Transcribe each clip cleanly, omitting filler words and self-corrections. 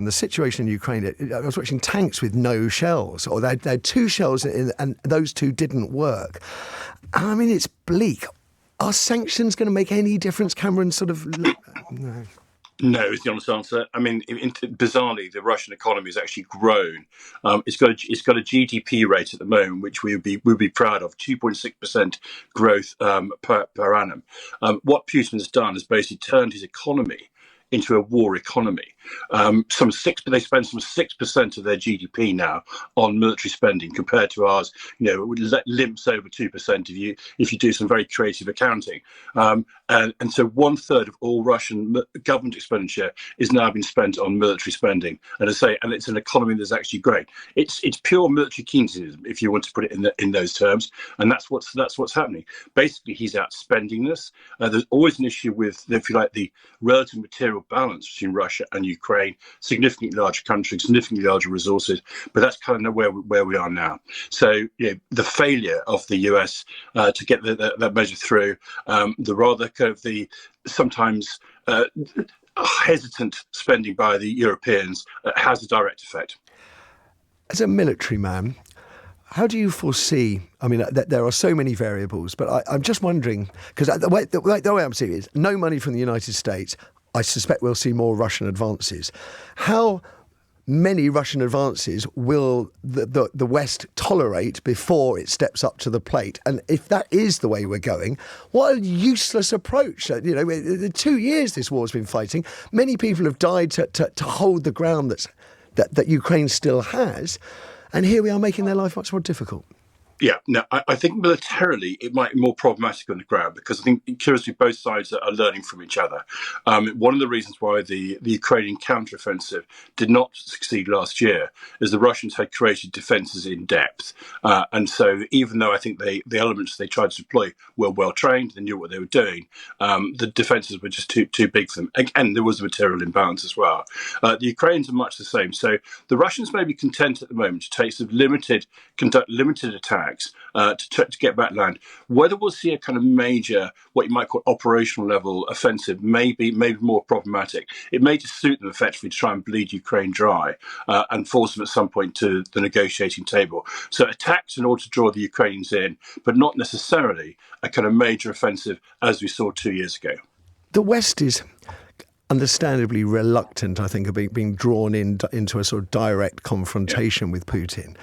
The situation in Ukraine, I was watching tanks with no shells, or they had two shells and those two didn't work. I mean, it's bleak. Are sanctions going to make any difference, Cameron? No. No, is the honest answer. I mean, bizarrely, the Russian economy has actually grown. It's got a GDP rate at the moment, which we'd be proud of, 2.6% growth per annum. What Putin has done is basically turned his economy into a war economy. They spend some 6% of their GDP now on military spending, compared to ours, limps over 2% if you do some very creative accounting. And so 1/3 of all Russian government expenditure is now being spent on military spending. And it's an economy that's actually great. It's pure military Keynesianism, if you want to put it in those terms. And that's what's happening. Basically, he's outspending this. There's always an issue with, if you like, the relative material balance between Russia and Ukraine. Significantly larger country, significantly larger resources, but that's kind of where we are now. So the failure of the US to get that measure through, the rather kind of the sometimes hesitant spending by the Europeans has a direct effect. As a military man, how do you foresee, I mean, there are so many variables, but I'm just wondering, because the way I'm seeing it is no money from the United States. I suspect we'll see more Russian advances. How many Russian advances will the West tolerate before it steps up to the plate? And if that is the way we're going, what a useless approach. The 2 years this war's been fighting, many people have died to hold the ground that Ukraine still has. And here we are making their life much more difficult. Yeah, no, I think militarily it might be more problematic on the ground, because I think curiously both sides are learning from each other. One of the reasons why the Ukrainian counteroffensive did not succeed last year is the Russians had created defences in depth. And so even though I think the elements they tried to deploy were well trained, they knew what they were doing, the defences were just too big for them. And there was a material imbalance as well. The Ukrainians are much the same. So the Russians may be content at the moment to take conduct limited attacks to get back land. Whether we'll see a kind of major, what you might call operational level offensive, may be more problematic. It may just suit them effectively to try and bleed Ukraine dry and force them at some point to the negotiating table. So attacks in order to draw the Ukrainians in, but not necessarily a kind of major offensive as we saw 2 years ago. The West is understandably reluctant, I think, of being drawn into a sort of direct confrontation with Putin.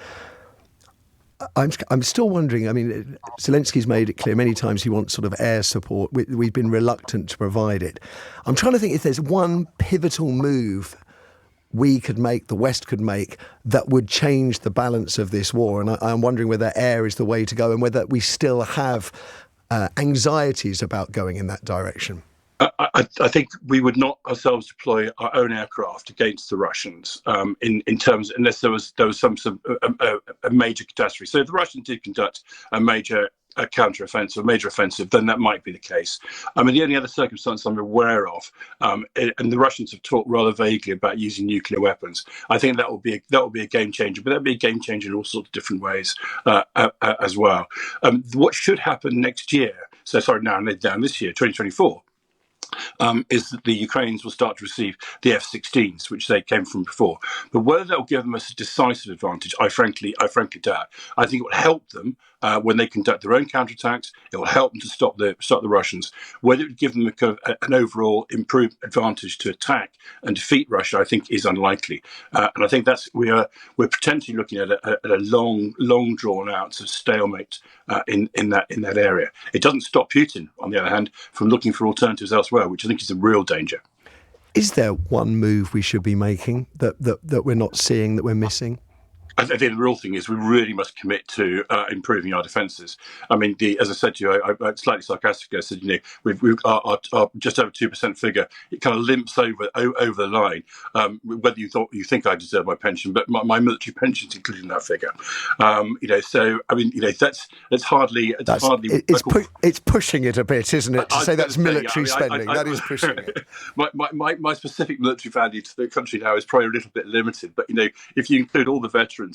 I'm still wondering, I mean, Zelensky's made it clear many times he wants sort of air support. We've been reluctant to provide it. I'm trying to think if there's one pivotal move we could make, the West could make, that would change the balance of this war. And I'm wondering whether air is the way to go and whether we still have anxieties about going in that direction. I think we would not ourselves deploy our own aircraft against the Russians in terms, unless there was some a major catastrophe. So if the Russians did conduct a major counter-offensive, a major offensive, then that might be the case. I mean, the only other circumstance I'm aware of, and the Russians have talked rather vaguely about using nuclear weapons. I think that will be a game changer, but that'll be a game changer in all sorts of different ways as well. What should happen next year? Down this year, 2024. Is that the Ukrainians will start to receive the F-16s, which they came from before. But whether that will give them a decisive advantage, I frankly doubt. I think it will help them when they conduct their own counterattacks. It will help them to stop the Russians. Whether it would give them an overall improved advantage to attack and defeat Russia, I think is unlikely. And I think we're potentially looking at a long drawn out sort of stalemate in that area. It doesn't stop Putin, on the other hand, from looking for alternatives elsewhere, which I think is a real danger. Is there one move we should be making that we're not seeing, that we're missing? I think the real thing is we really must commit to improving our defences. I mean, as I said to you, I slightly sarcastically, I said, we've our just over 2% figure. It kind of limps over the line. Whether you think I deserve my pension, but my military pension's included in that figure. So I mean, that's hardly. It's pushing it a bit, isn't it? To say that's military spending, that is pushing it. My specific military value to the country now is probably a little bit limited, but if you include all the veterans,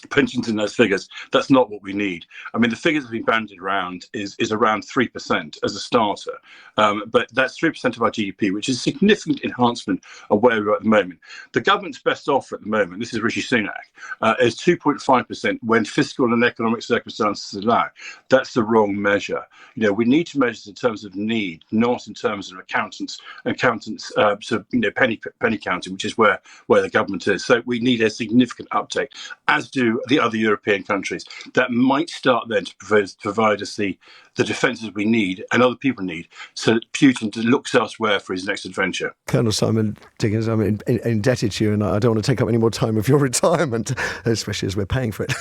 pensions in those figures. That's not what we need. I mean, the figures that have been bandied around is around 3% as a starter. But that's 3% of our GDP, which is a significant enhancement of where we are at the moment. The government's best offer at the moment, this is Rishi Sunak, is 2.5% when fiscal and economic circumstances allow. That's the wrong measure. We need to measure in terms of need, not in terms of accountants, penny counting, which is where the government is. So we need a significant uptake, as do the other European countries. That might start then to provide us the defences we need and other people need, so that Putin looks elsewhere for his next adventure. Colonel Simon Diggins, I'm indebted to you, and I don't want to take up any more time of your retirement, especially as we're paying for it.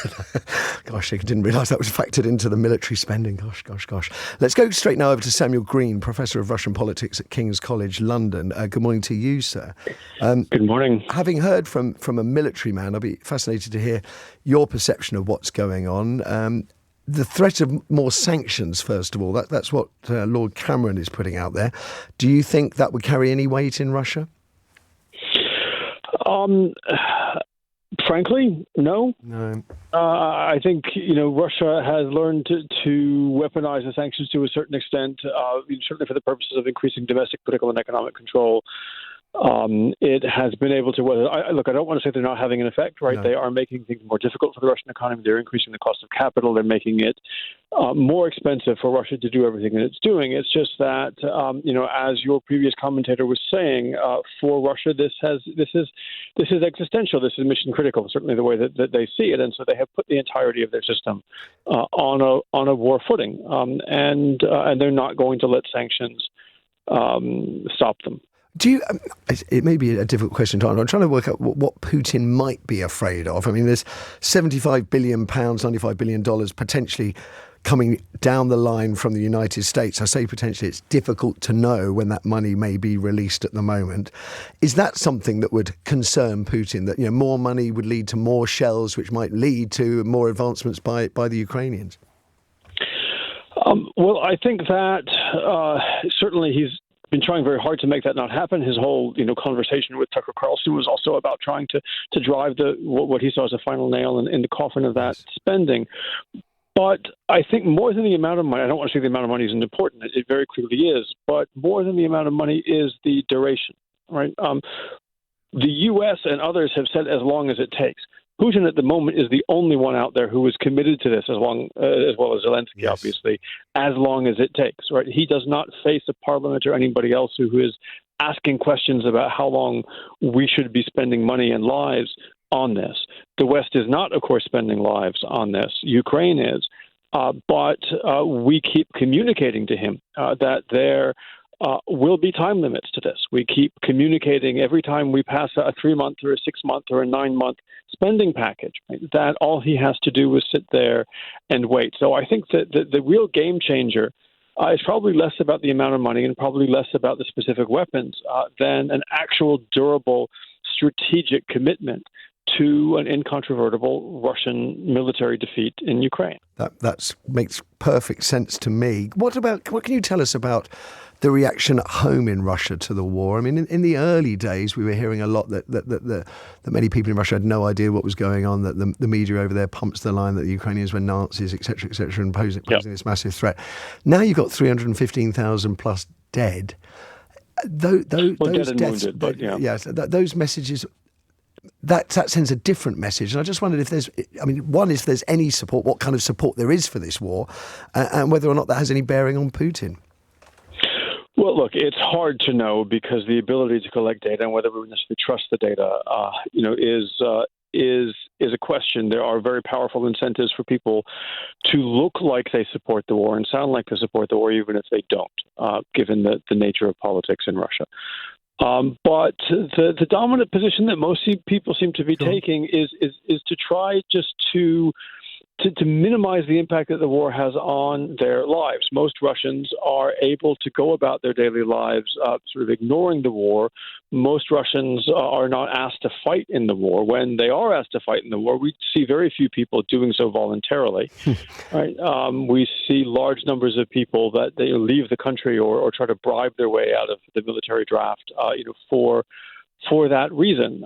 Gosh, I didn't realise that was factored into the military spending. Gosh. Let's go straight now over to Samuel Greene, Professor of Russian Politics at King's College London. Good morning to you, sir. Good morning. Having heard from a military man, I'll be fascinated to hear your perception of what's going on. The threat of more sanctions, first of all, that's what Lord Cameron is putting out there. Do you think that would carry any weight in Russia? Frankly, no. No. I think Russia has learned to weaponize the sanctions to a certain extent, certainly for the purposes of increasing domestic political and economic control. It has been able to weather. I don't want to say they're not having an effect, right? No. They are making things more difficult for the Russian economy. They're increasing the cost of capital. They're making it more expensive for Russia to do everything that it's doing. It's just that, as your previous commentator was saying, for Russia, this is existential. This is mission critical, certainly the way that they see it, and so they have put the entirety of their system on a war footing, and they're not going to let sanctions stop them. Do you? It may be a difficult question to answer. I'm trying to work out what Putin might be afraid of. I mean, there's £75 billion, $95 billion potentially coming down the line from the United States. I say potentially, it's difficult to know when that money may be released at the moment. Is that something that would concern Putin, that more money would lead to more shells, which might lead to more advancements by the Ukrainians? Well, I think that certainly he's been trying very hard to make that not happen. His whole, conversation with Tucker Carlson was also about trying to drive what he saw as a final nail in the coffin of that spending. But I think more than the amount of money, I don't want to say the amount of money isn't important. It very clearly is. But more than the amount of money is the duration, right? The U.S. and others have said as long as it takes. Putin at the moment is the only one out there who is committed to this, as well as Zelensky, yes. Obviously, as long as it takes. Right? He does not face a parliament or anybody else who is asking questions about how long we should be spending money and lives on this. The West is not, of course, spending lives on this. Ukraine is, but we keep communicating to him that there will be time limits to this. We keep communicating every time we pass a 3-month or a 6-month or a 9-month spending package, right? That all he has to do is sit there and wait. So I think that the real game changer is probably less about the amount of money and probably less about the specific weapons than an actual durable strategic commitment to an incontrovertible Russian military defeat in Ukraine. That makes perfect sense to me. What can you tell us about the reaction at home in Russia to the war? I mean, in the early days, we were hearing a lot that many people in Russia had no idea what was going on, that the media over there pumps the line that the Ukrainians were Nazis, et cetera, and posing this massive threat. Now you've got 315,000 plus dead. Those deaths, wounded, but those messages, that sends a different message. And I just wondered if if there's any support, what kind of support there is for this war, and whether or not that has any bearing on Putin. Well, look, it's hard to know because the ability to collect data and whether we necessarily trust the data, is a question. There are very powerful incentives for people to look like they support the war and sound like they support the war, even if they don't, given the nature of politics in Russia. But the dominant position that most people seem to be taking is to try just to minimize the impact that the war has on their lives. Most Russians are able to go about their daily lives sort of ignoring the war. Most Russians are not asked to fight in the war. When they are asked to fight in the war, we see very few people doing so voluntarily. Right? We see large numbers of people that they leave the country or try to bribe their way out of the military draft for for that reason.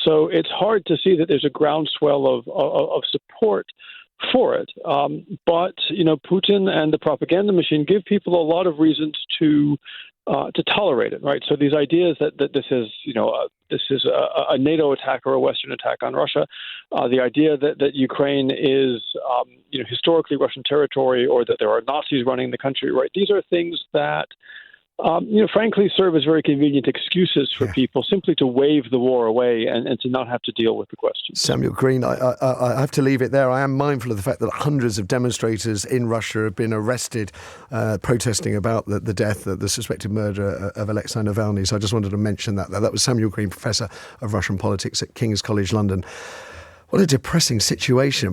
So it's hard to see that there's a groundswell of support for it. But Putin and the propaganda machine give people a lot of reasons to tolerate it, right? So these ideas that this is a NATO attack or a Western attack on Russia, the idea that Ukraine is historically Russian territory, or that there are Nazis running the country, right? These are things that frankly serve as very convenient excuses for people simply to wave the war away and to not have to deal with the question. Samuel Greene, I have to leave it there. I am mindful of the fact that hundreds of demonstrators in Russia have been arrested protesting about the death, the suspected murder of Alexei Navalny. So I just wanted to mention that. That was Samuel Greene, Professor of Russian Politics at King's College London. What a depressing situation.